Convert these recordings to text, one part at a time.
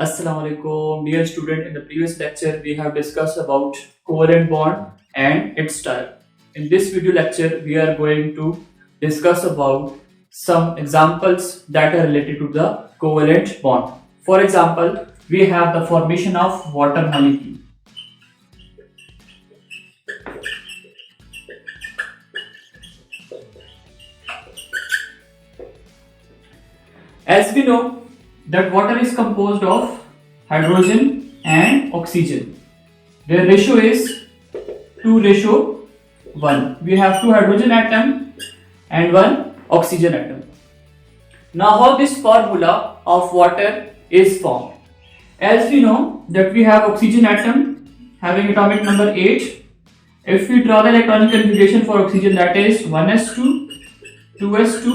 Assalamu alaikum, dear student. In the previous lecture, we have discussed about covalent bond and its type. In this video lecture, we are going to discuss about some examples that are related to the covalent bond. For example, we have the formation of water molecule. As we know that water is composed of hydrogen and oxygen. Their ratio is 2:1. We have 2 hydrogen atom and 1 oxygen atom. Now how this formula of water is formed? As we know that we have oxygen atom having atomic number 8. If we draw the electronic configuration for oxygen, that is 1s2, 2s2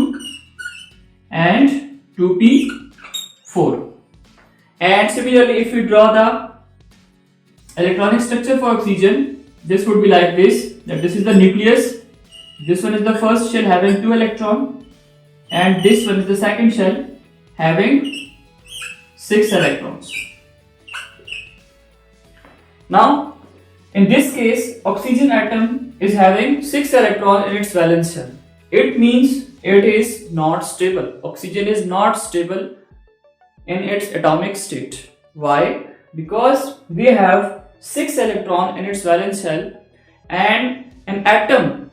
and 2p4. And similarly, if we draw the electronic structure for oxygen, this would be like this, that this is the nucleus, this one is the first shell having 2 electrons, and this one is the second shell having 6 electrons. Now in this case, oxygen atom is having 6 electrons in its valence shell. It means it is not stable. Oxygen is not stable in its atomic state. Why? Because we have 6 electrons in its valence shell, and an atom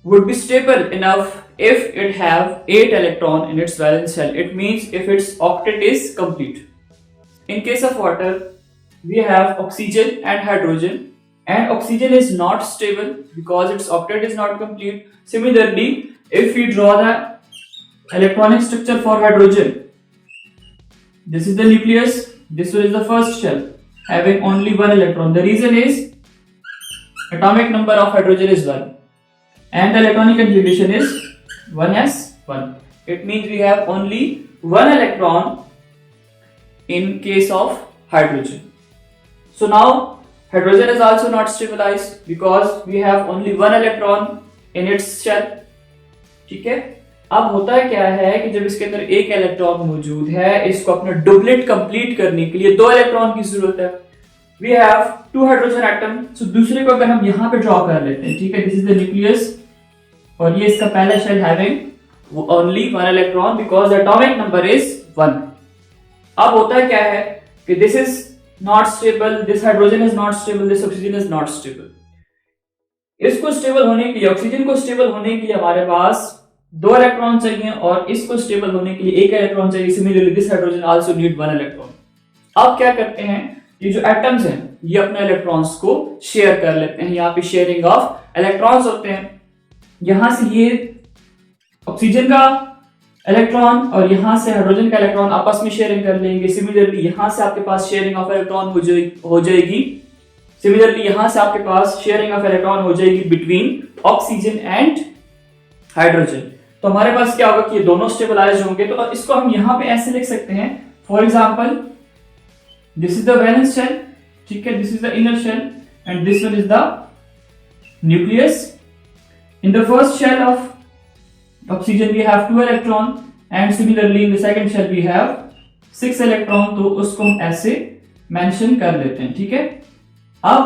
would be stable enough if it have 8 electrons in its valence shell. It means if its octet is complete. In case of water, we have oxygen and hydrogen, and oxygen is not stable because its octet is not complete. Similarly, if we draw the electronic structure for hydrogen, this is the nucleus, this one is the first shell having only 1 electron. The reason is atomic number of hydrogen is 1 and the electronic configuration is 1s1. It means we have only 1 electron in case of hydrogen. So now hydrogen is also not stabilized because we have only 1 electron in its shell. ठीक है, अब होता है क्या है कि जब इसके अंदर एक इलेक्ट्रॉन मौजूद है, इसको अपना डुप्लेट कंप्लीट करने के लिए 2 इलेक्ट्रॉन की जरूरत है. We have 2 hydrogen atom. So दूसरे को अगर हम यहाँ पे ड्रॉ कर लेते हैं, ठीक है, दिस इज द न्यूक्लियस और ये इसका पहला shell having only 1 electron because the atomic number is 1. अब होता है क्या है कि this is not stable, this hydrogen is not stable, this oxygen is not stable. इसको स्टेबल होने के लिए, ऑक्सीजन को स्टेबल होने के लिए हमारे पास 2 इलेक्ट्रॉन चाहिए और इसको स्टेबल होने के लिए 1 इलेक्ट्रॉन चाहिए. Similarly this hydrogen also need 1 electron. अब क्या करते हैं, ये जो एटम्स हैं ये अपने इलेक्ट्रॉन्स को शेयर कर लेते हैं. यहाँ पे शेयरिंग ऑफ इलेक्ट्रॉन्स होते हैं. यहां से ये ऑक्सीजन का इलेक्ट्रॉन और यहां से हाइड्रोजन का इलेक्ट्रॉन आपस में शेयरिंग कर लेंगे. सिमिलरली यहां से आपके पास शेयरिंग ऑफ इलेक्ट्रॉन हो जाएगी. सिमिलरली यहां से आपके पास शेयरिंग ऑफ इलेक्ट्रॉन हो जाएगी बिटवीन ऑक्सीजन एंड हाइड्रोजन. तो हमारे पास क्या होगा कि ये दोनों स्टेबलाइज होंगे. तो इसको हम यहां पे ऐसे लिख सकते हैं. For example, this is the valence shell, ठीक है, this is the inner shell and this one is the nucleus. In the first shell of oxygen we have 2 electron and similarly in the second shell we have 6 electron. तो उसको हम ऐसे mention कर लेते हैं, ठीक है. अब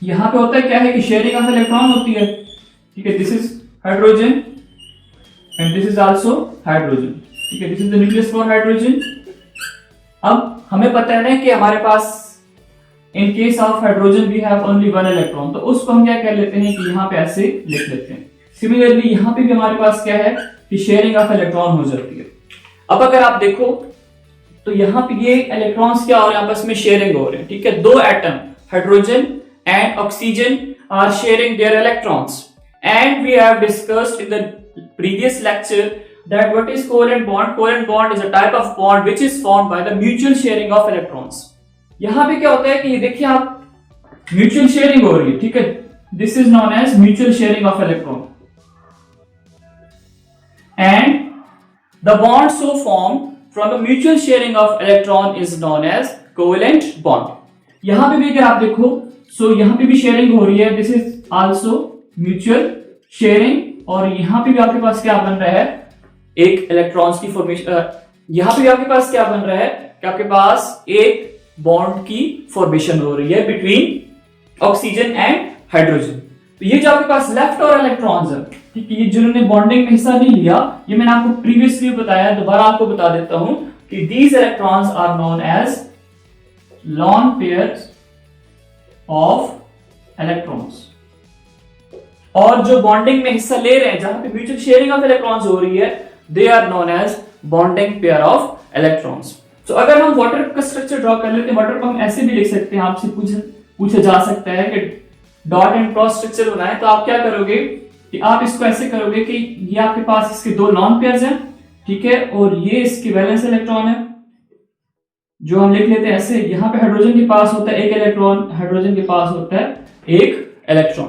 यहां पे होता है क्या है कि शेयरिंग ऑफ इलेक्ट्रॉन होती है, ठीक है. This is hydrogen and this is also hydrogen, ठीक है. This is the nucleus for hydrogen. अब हमें पता है ना कि हमारे पास in case of hydrogen we have only 1 electron. तो उसको हम क्या कर लेते हैं कि यहाँ पे ऐसे लिख लेते हैं. सिमिलरली यहाँ पे भी हमारे पास क्या है कि शेयरिंग ऑफ इलेक्ट्रॉन हो जाती है. अब अगर आप देखो तो यहाँ पे ये इलेक्ट्रॉन्स क्या हो रहे हैं, आपस में शेयरिंग हो रहे हैं, ठीक है. 2 atom hydrogen and oxygen are sharing their electrons and we have discussed in the previous lecture that what is covalent bond. Covalent bond is a type of bond which is formed by the mutual sharing of electrons. यहां पे क्या होता है कि ये देखिए आप mutual sharing हो रही है, ठीक है. This is known as mutual sharing of electron and the bond so formed from the mutual sharing of electron is known as covalent bond. यहां पे भी अगर आप देखो, सो यहां पे भी शेयरिंग हो रही है. This is also mutual sharing और यहां पे भी आपके पास क्या बन रहा है, एक इलेक्ट्रॉन्स की फॉर्मेशन, यहां पे भी आपके पास क्या बन रहा है कि आपके पास एक बॉन्ड की फॉर्मेशन हो रही है बिटवीन ऑक्सीजन एंड हाइड्रोजन। तो ये जो आपके पास लेफ्ट और इलेक्ट्रॉन्स है, ठीक है, ये जिन्होंने बॉन्डिंग में हिस्सा नहीं लिया, ये मैंने आपको प्रीवियसली बताया, दोबारा आपको बता देता हूं कि these electrons are known as lone pairs of electrons. और जो बॉन्डिंग में हिस्सा ले रहे हैं, जहां पे म्यूचुअल शेयरिंग ऑफ इलेक्ट्रॉन्स हो रही है, they are known as bonding pair of electrons. तो अगर हम वाटर का स्ट्रक्चर ड्रॉ कर लेते हैं, वाटर को हम ऐसे भी लिख सकते हैं, आपसे पूछा जा सकता है कि डॉट एंड क्रॉस स्ट्रक्चर बनाए, तो आप क्या करोगे कि आप इसको ऐसे करोगे कि ये आपके पास इसके दो लॉन पेयर्स हैं, ठीक है, और ये इसके वैलेंस इलेक्ट्रॉन है, जो हम लिख लेते हैं ऐसे। यहां पे हाइड्रोजन के पास होता है एक इलेक्ट्रॉन, हाइड्रोजन के पास होता है एक इलेक्ट्रॉन।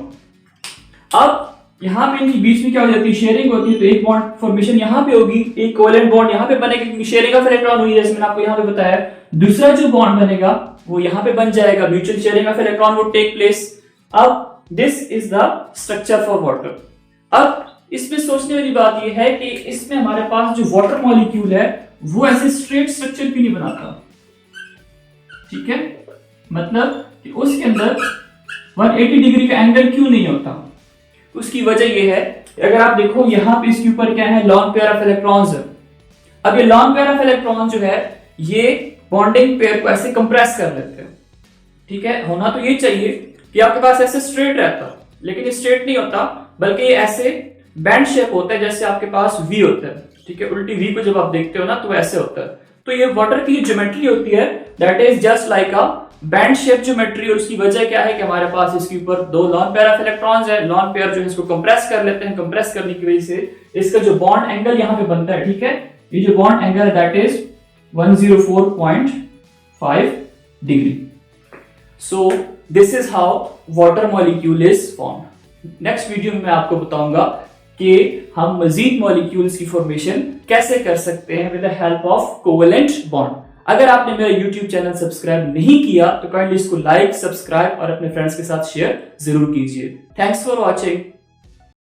अब यहां पे इनके बीच में क्या हो जाती है, शेयरिंग होती है, तो एक बॉन्ड फॉर्मेशन यहां पे होगी, एक कोवेलेंट बॉन्ड यहां पे बनेगा क्योंकि शेयरिंग ऑफ इलेक्ट्रॉन हुई है, जैसे मैंने आपको यहां पे बताया। दूसरा जो बॉन्ड बनेगा वो यहां पे बन जाएगा, mutual sharing of electron would take place. अब this is the structure for water. अब इसमें सोचने वाली बात यह है कि इसमें हमारे पास जो वाटर मॉलिक्यूल है वो ऐसे स्ट्रेट स्ट्रक्चर क्यों नहीं बनाता, ठीक है, मतलब कि उसके अंदर 180 डिग्री का एंगल क्यों नहीं होता। उसकी वजह यह है, अगर आप देखो यहां पे इसके ऊपर क्या है, लॉन पेयर ऑफ इलेक्ट्रॉन्स है। अब ये लॉन पेयर ऑफ इलेक्ट्रॉन जो है ये बॉन्डिंग पेयर को ऐसे कंप्रेस कर लेते हैं, ठीक है। होना तो ये चाहिए कि आपके पास ऐसे स्ट्रेट रहता, लेकिन स्ट्रेट नहीं होता, बल्कि ये ऐसे बैंड शेप होता है, जैसे आपके पास वी होता है, ठीक है। उल्टी वी को जब आप देखते हो ना तो ऐसे होता है। तो ये वाटर की जो ज्योमेट्री होती है that is just like a band shape geometry. और उसकी वजह क्या है कि हमारे पास इसके ऊपर दो लॉन पेयर ऑफ इलेक्ट्रॉन्स है, लॉन पेयर जो है इसको कंप्रेस कर लेते हैं, कंप्रेस करने की वजह से इसका जो बॉन्ड एंगल यहां पे बनता है, ठीक है, ये जो बॉन्ड एंगल है that is 104.5 degree. So this is how water molecule is formed. Next video में मैं आपको बताऊंगा कि हम मजीद मॉलिक्यूल्स की फॉर्मेशन कैसे कर सकते हैं with the help of covalent bond. अगर आपने मेरा YouTube चैनल सब्सक्राइब नहीं किया तो काइंडली इसको लाइक, सब्सक्राइब और अपने फ्रेंड्स के साथ शेयर जरूर कीजिए। Thanks for watching.